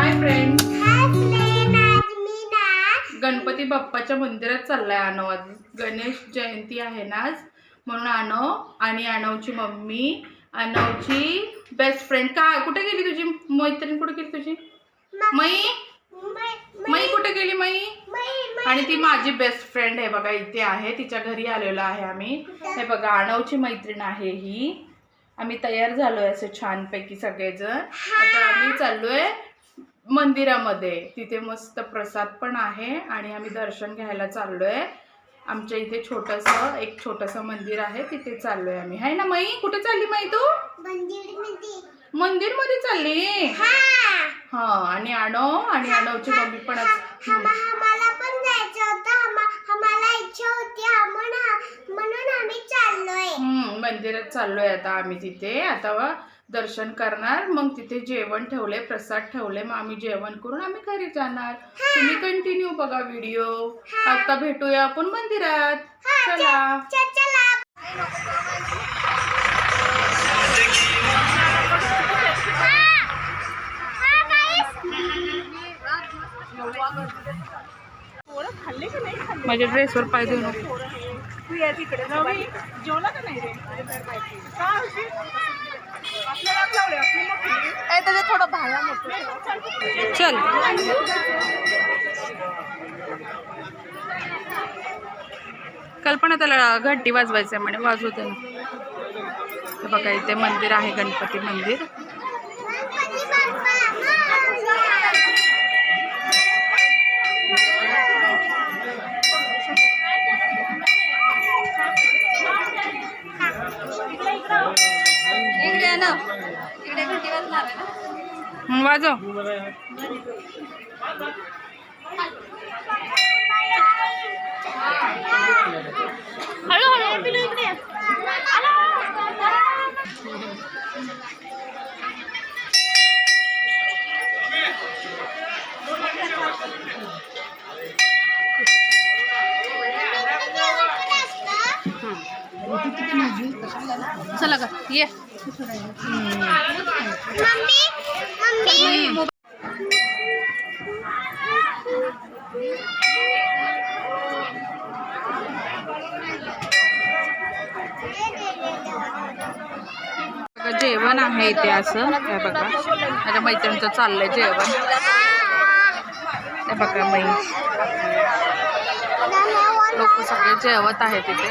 Hi friends, Ganpati बाप्पाच्या मंदिरात चाललाय आणव. आज गणेश जयंती आहे ना आज, म्हणून आणव आणि आणवची मम्मी, आणवची बेस्ट फ्रेंड. काय कुठे गेली तुझी मैत्रीण? कुठे गेली तुझी मई? मई कुठे गेली मई? आणि ती माझी बेस्ट फ्रेंड आहे बघा, इथे आहे. तिच्या घरी आलेलो आहे आम्ही. हे बघा आणवची मैत्रीण आहे ही. आम्ही तयार झालोय असे छानपैकी सगळेजण. आता आम्ही चाललोय मंदिरामध्ये. तिथे मस्त प्रसाद पण आहे आणि आम्ही दर्शन घ्यायला चाललोय. आमच्या इथे एक छोटंसं मंदिर आहे, तिथे चाललोय आम्ही. आहे ना मई? कुठे चालली मई तू? मंदिर मध्ये चालली? हा. आणि आणवची मम्मी पण आम्हाला पण जायचं होतं, आम्हाला इच्छा होती म्हणून आम्ही चाललोय. मंदिरात चाललोय आता आम्ही. तिथे आता दर्शन करणार, मग तिथे जेवण ठेवले, प्रसाद ठेवले. मग आम्ही जेवण करून आम्ही घरी जाणार. तुम्ही कंटिन्यू बघा व्हिडिओ. आता भेटूया आपण मंदिरात. चला. माझ्या ड्रेसवर पाय देऊ नको. थोडं भाडा चल. कल्पना त्याला घंटी वाजवायचं म्हणे, वाजवू दे ना. बघा इथे मंदिर आहे, गणपती मंदिर. इकडे ना, इकडे घंटी वाजणार आहे ना. वाजव. हळूहळू पिलू इकडे. चला का ये. मम्मी जेवण आहे इथे असं. हे बघा माझ्या मैत्रिणीचं चाललंय जेवण. हे बघा मै लोक सगळे जेवत आहेत इथे.